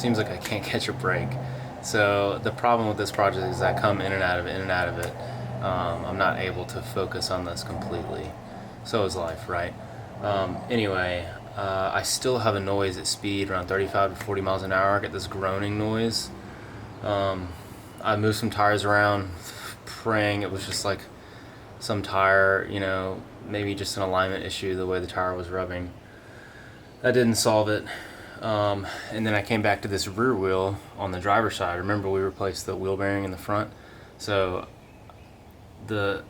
seems like I can't catch a break. So the problem with this project is I come in and out of it, in and out of it. I'm not able to focus on this completely. So is life, right? Anyway, I still have a noise at speed around 35 to 40 miles an hour. I get this groaning noise. I moved some tires around, praying it was just like some tire, you know, maybe just an alignment issue, the way the tire was rubbing. That didn't solve it. And then I came back to this rear wheel on the driver's side. Remember, we replaced the wheel bearing in the front, so the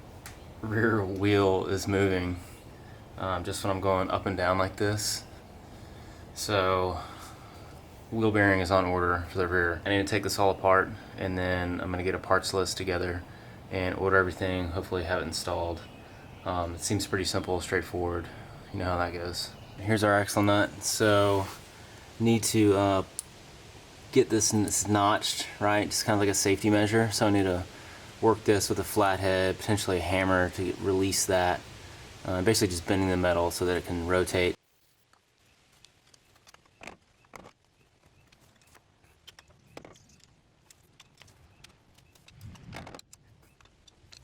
rear wheel is moving just when I'm going up and down like this. So wheel bearing is on order for the rear. I need to take this all apart, and then I'm gonna get a parts list together and order everything, hopefully have it installed. It seems pretty simple, straightforward. You know how that goes. Here's our axle nut. So need to get this notched, right? Just kind of like a safety measure. So I need to work this with a flathead, potentially a hammer to release that. Basically just bending the metal so that it can rotate.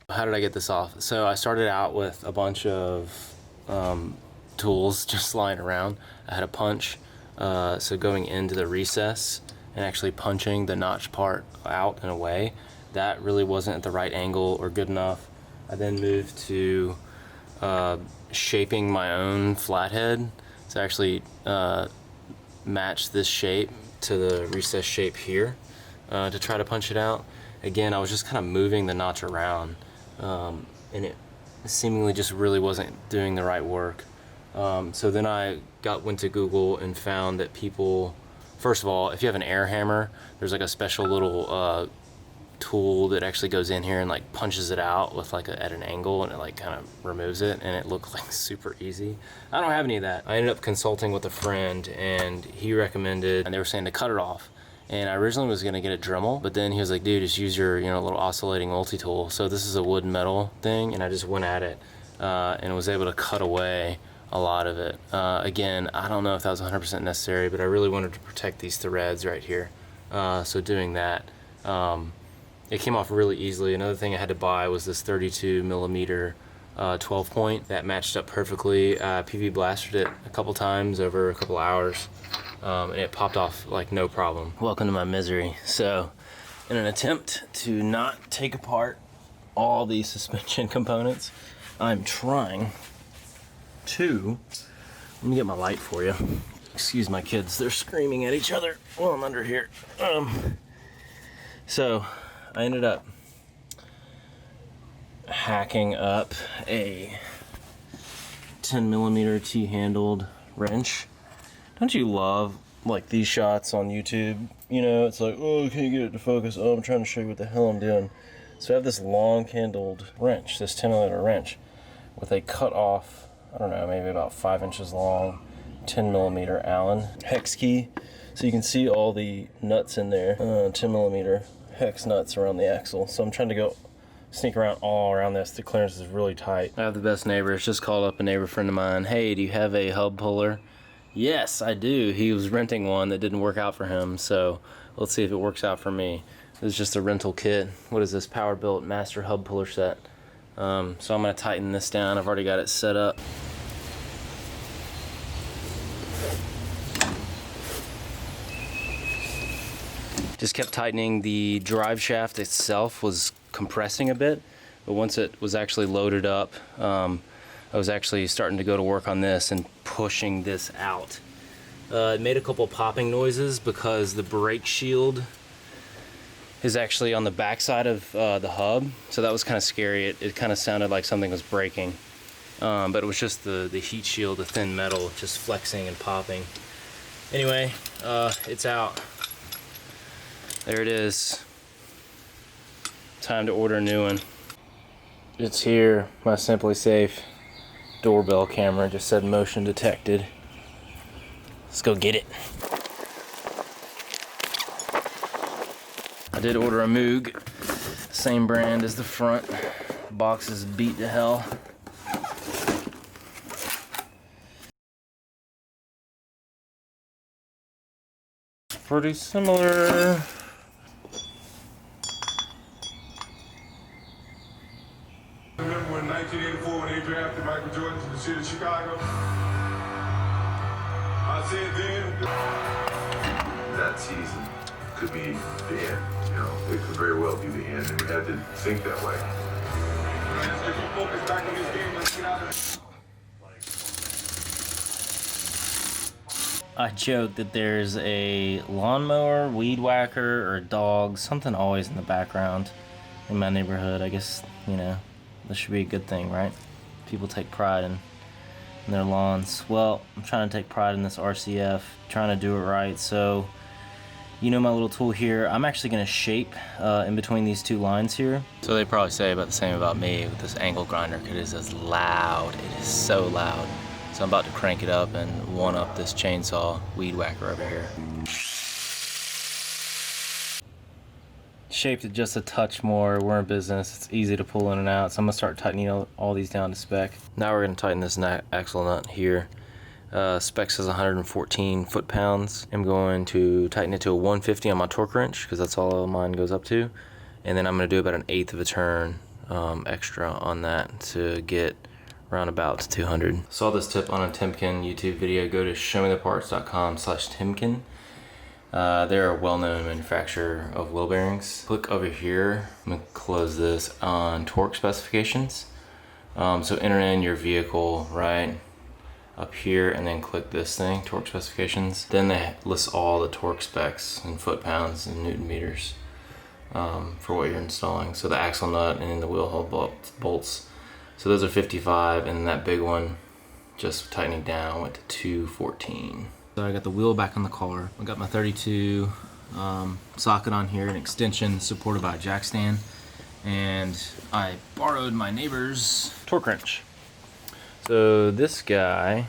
How did I get this off? So I started out with a bunch of tools just lying around. I had a punch, so going into the recess and actually punching the notch part out and away, that really wasn't at the right angle or good enough. I then moved to shaping my own flathead to actually match this shape to the recess shape here to try to punch it out. Again, I was just kind of moving the notch around, and it seemingly just really wasn't doing the right work. So then I went to Google and found that people, first of all, if you have an air hammer, there's like a special little tool that actually goes in here and like punches it out with like at an angle, and it like kind of removes it, and it looked like super easy. I don't have any of that. I ended up consulting with a friend, and he recommended, and they were saying to cut it off. And I originally was gonna get a Dremel, but then he was like, dude, just use your, little oscillating multi-tool. So this is a wood metal thing, and I just went at it and was able to cut away a lot of it. Again, I don't know if that was 100% necessary, but I really wanted to protect these threads right here. So doing that, it came off really easily. Another thing I had to buy was this 32 millimeter 12 point that matched up perfectly. PV blasted it a couple times over a couple hours. And it popped off like no problem. Welcome to my misery. So in an attempt to not take apart all these suspension components, I'm trying to, let me get my light for you. Excuse my kids, they're screaming at each other while I'm under here. So I ended up hacking up a 10 millimeter T-handled wrench. Don't you love like these shots on YouTube? You know, it's like, oh, I can't get it to focus. Oh, I'm trying to show you what the hell I'm doing. So I have this long handled wrench, this 10 millimeter wrench with a cut off, I don't know, maybe about 5 inches long, 10 millimeter Allen hex key. So you can see all the nuts in there, 10 millimeter hex nuts around the axle. So I'm trying to go sneak around all around this. The clearance is really tight. I have the best neighbors. Just called up a neighbor friend of mine. Hey, do you have a hub puller? Yes, I do. He was renting one that didn't work out for him, so let's see if it works out for me. This is just a rental kit. What is this? Power Built Master Hub Puller Set. So I'm going to tighten this down. I've already got it set up. Just kept tightening. The drive shaft itself was compressing a bit, but once it was actually loaded up, I was actually starting to go to work on this and pushing this out. It made a couple popping noises because the brake shield is actually on the back side of the hub, so that was kind of scary. It kind of sounded like something was breaking, but it was just the heat shield, the thin metal, just flexing and popping. Anyway, it's out. There it is. Time to order a new one. It's here, my Simply Safe doorbell camera. Just said motion detected. Let's go get it. I did order a Moog, same brand as the front. Box is beat to hell. pretty similar. Remember when 1984 when they drafted Michael Jordan to the city of Chicago? I said then that season could be the end. You know, it could very well be the end, and we had to think that way. Let's get some focus back on this game. Let's get out of it. I joke that there's a lawnmower, weed whacker, or a dog, something always in the background in my neighborhood. I guess, you know, this should be a good thing, right? People take pride in their lawns. Well, I'm trying to take pride in this RCF, trying to do it right. So, you know my little tool here. I'm actually going to shape in between these two lines here. So they probably say about the same about me with this angle grinder, because it is as loud. It is so loud. So I'm about to crank it up and one up this chainsaw weed whacker over here. Shaped it just a touch more. We're in business. It's easy to pull in and out. So I'm gonna start tightening all these down to spec. Now we're gonna tighten this axle nut here. Spec says 114 foot-pounds. I'm going to tighten it to a 150 on my torque wrench, because that's all mine goes up to. And then I'm gonna do about an 1/8 of a turn extra on that to get around about 200. Saw this tip on a Timken YouTube video. Go to showmetheparts.com/Timken. They're a well-known manufacturer of wheel bearings. Click over here. I'm gonna close this on torque specifications. So enter in your vehicle right up here, and then click this thing, torque specifications. Then they list all the torque specs in foot-pounds and Newton meters for what you're installing. So the axle nut and then the wheel hub bolts. So those are 55, and that big one, just tightening down, went to 214. So I got the wheel back on the car. I got my 32 socket on here, an extension supported by a jack stand, and I borrowed my neighbor's torque wrench. So this guy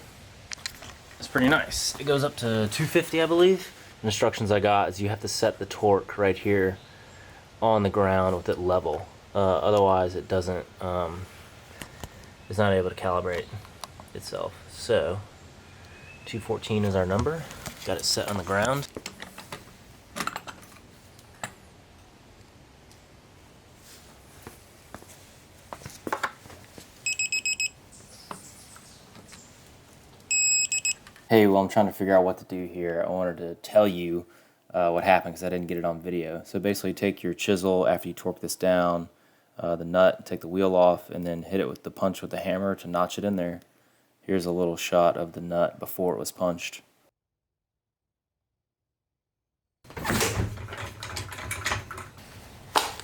is pretty nice. It goes up to 250, I believe. The instructions I got is you have to set the torque right here on the ground with it level. Otherwise it doesn't, it's not able to calibrate itself. So 214 is our number. Got it set on the ground. Hey, well, I'm trying to figure out what to do here. I wanted to tell you what happened because I didn't get it on video. So basically take your chisel after you torque this down, the nut, take the wheel off, and then hit it with the punch with the hammer to notch it in there. Here's a little shot of the nut before it was punched.